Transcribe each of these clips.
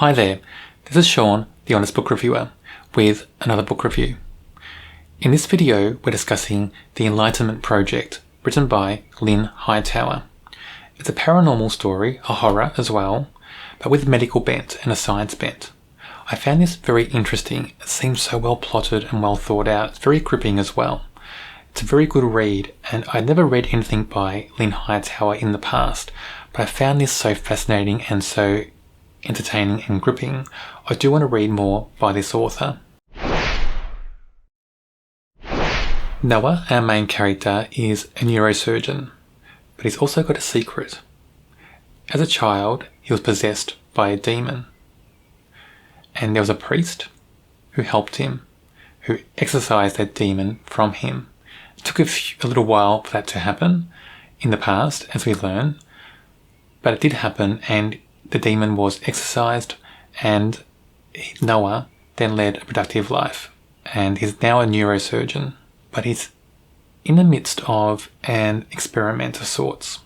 Hi there, this is Sean, the Honest Book Reviewer, with another book review. In this video, we're discussing The Enlightenment Project, written by Lynn Hightower. It's a paranormal story, a horror as well, but with a medical bent and a science bent. I found this very interesting. It seems so well plotted and well thought out. It's very gripping as well. It's a very good read, and I'd never read anything by Lynn Hightower in the past, but I found this so fascinating and so entertaining and gripping. I do want to read more by this author. Noah, our main character, is a neurosurgeon, but he's also got a secret. As a child, he was possessed by a demon, and there was a priest who helped him, who exorcised that demon from him. It took a little while for that to happen in the past, as we learn, but it did happen, and the demon was exorcised, and Noah then led a productive life, and he's now a neurosurgeon, but he's in the midst of an experiment of sorts.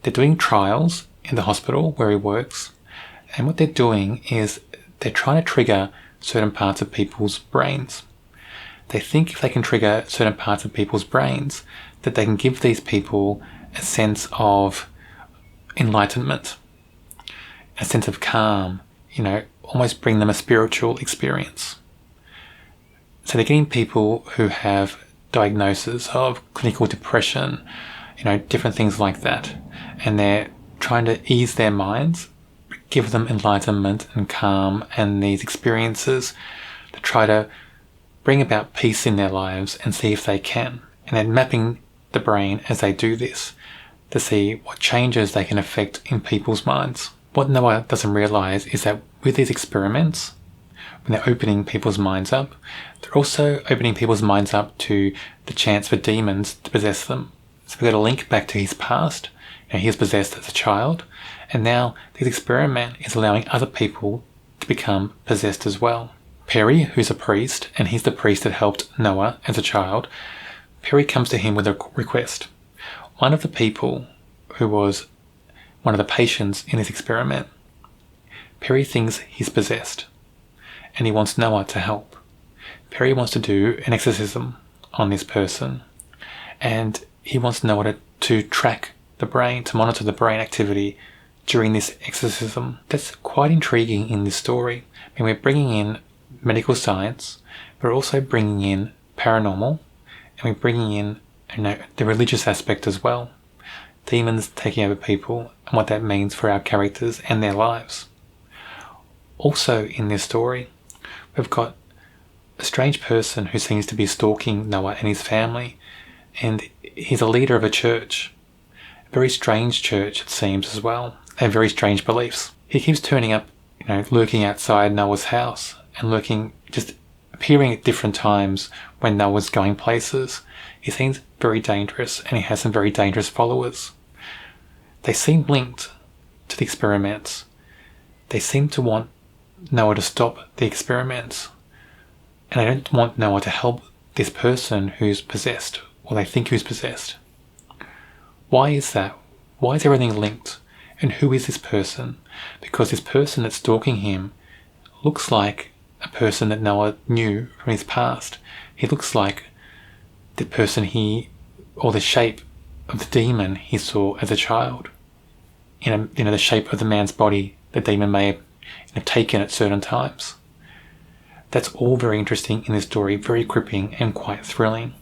They're doing trials in the hospital where he works, and what they're doing is they're trying to trigger certain parts of people's brains. They think if they can trigger certain parts of people's brains, that they can give these people a sense of enlightenment, a sense of calm, almost bring them a spiritual experience. So they're getting people who have diagnoses of clinical depression, different things like that. And they're trying to ease their minds, give them enlightenment and calm and these experiences to try to bring about peace in their lives and see if they can. And they're mapping the brain as they do this to see what changes they can affect in people's minds. What Noah doesn't realize is that with these experiments, when they're opening people's minds up, they're also opening people's minds up to the chance for demons to possess them. So we've got a link back to his past. He was possessed as a child, and now this experiment is allowing other people to become possessed as well. Perry, who's a priest, and he's the priest that helped Noah as a child, Perry comes to him with a request. One of the people who was one of the patients in this experiment, Perry thinks he's possessed, and he wants Noah to help. Perry wants to do an exorcism on this person, and he wants Noah to track the brain, to monitor the brain activity during this exorcism. That's quite intriguing in this story. We're bringing in medical science, but we're also bringing in paranormal, and we're bringing in the religious aspect as well. Demons taking over people and what that means for our characters and their lives. Also in this story, we've got a strange person who seems to be stalking Noah and his family, and he's a leader of a church. A very strange church, it seems, as well, and very strange beliefs. He keeps turning up, lurking outside Noah's house and just appearing at different times when Noah's going places. He seems very dangerous, and he has some very dangerous followers. They seem linked to the experiments. They seem to want Noah to stop the experiments. And they don't want Noah to help this person who's possessed, or they think who's possessed. Why is that? Why is everything linked? And who is this person? Because this person that's stalking him looks like a person that Noah knew from his past. He looks like the person or the shape of the demon he saw as a child. The shape of the man's body the demon may have taken at certain times. That's all very interesting in this story, very gripping and quite thrilling.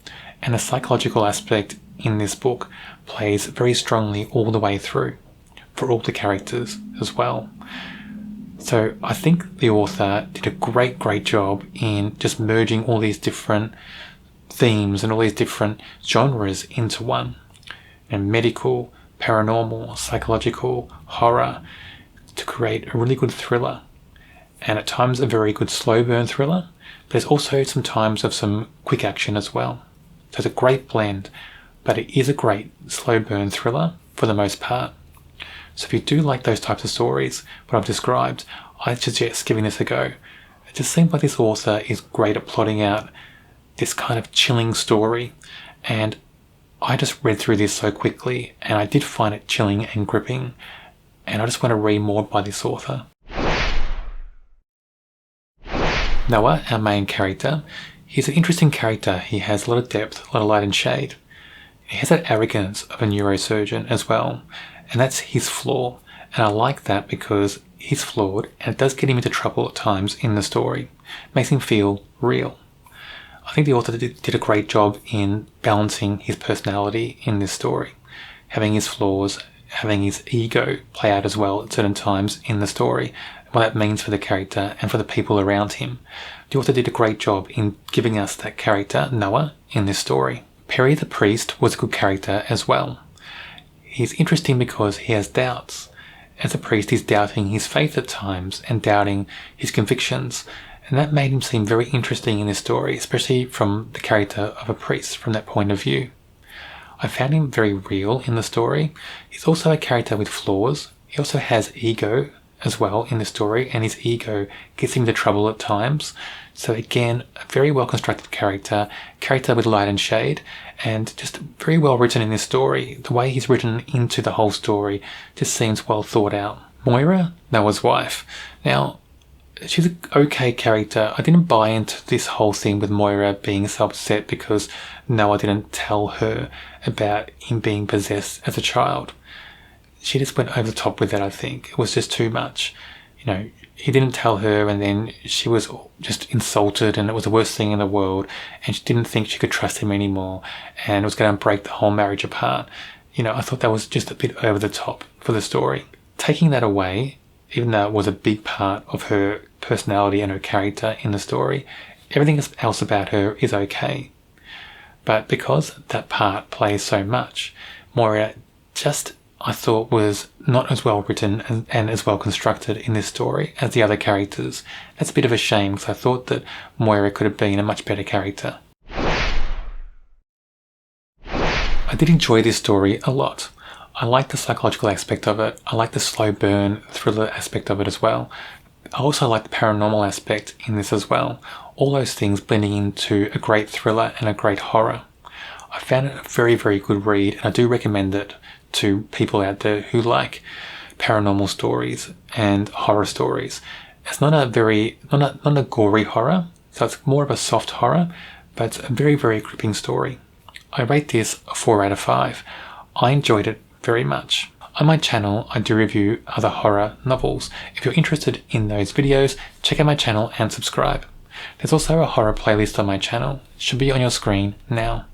And the psychological aspect in this book plays very strongly all the way through, for all the characters as well. So I think the author did a great job in just merging all these different themes and all these different genres into one. And medical, paranormal, psychological, horror, to create a really good thriller. And at times a very good slow burn thriller. There's also some times of some quick action as well. So it's a great blend, but it is a great slow burn thriller for the most part. So if you do like those types of stories, what I've described, I suggest giving this a go. It just seems like this author is great at plotting out this kind of chilling story, and I just read through this so quickly, and I did find it chilling and gripping, and I just want to read more by this author. Noah, our main character, he's an interesting character. He has a lot of depth, a lot of light and shade. He has that arrogance of a neurosurgeon as well, and that's his flaw. And I like that because he's flawed, and it does get him into trouble at times in the story. It makes him feel real. I think the author did a great job in balancing his personality in this story, having his flaws, having his ego play out as well at certain times in the story, what that means for the character and for the people around him. The author did a great job in giving us that character, Noah, in this story. Perry the priest was a good character as well. He's interesting because he has doubts. As a priest, he's doubting his faith at times and doubting his convictions, and that made him seem very interesting in this story, especially from the character of a priest from that point of view. I found him very real in the story. He's also a character with flaws. He also has ego as well in the story, and his ego gets him into trouble at times. So again, a very well constructed character with light and shade, and just very well written in this story. The way he's written into the whole story just seems well thought out. Moira, Noah's wife. Now, she's an okay character. I didn't buy into this whole thing with Moira being so upset because Noah didn't tell her about him being possessed as a child. She just went over the top with it, I think. It was just too much. You know, he didn't tell her, and then she was just insulted, and it was the worst thing in the world, and she didn't think she could trust him anymore, and it was going to break the whole marriage apart. You know, I thought that was just a bit over the top for the story. Taking that away, even though it was a big part of her personality and her character in the story, everything else about her is okay. But because that part plays so much, Moira just, I thought, was not as well written and as well constructed in this story as the other characters. That's a bit of a shame, because I thought that Moira could have been a much better character. I did enjoy this story a lot. I like the psychological aspect of it. I like the slow burn thriller aspect of it as well. I also like the paranormal aspect in this as well. All those things blending into a great thriller and a great horror. I found it a very, very good read, and I do recommend it to people out there who like paranormal stories and horror stories. It's not a gory horror, so it's more of a soft horror, but it's a very, very gripping story. I rate this a 4 out of 5. I enjoyed it very much. On my channel, I do review other horror novels. If you're interested in those videos, check out my channel and subscribe. There's also a horror playlist on my channel. It should be on your screen now.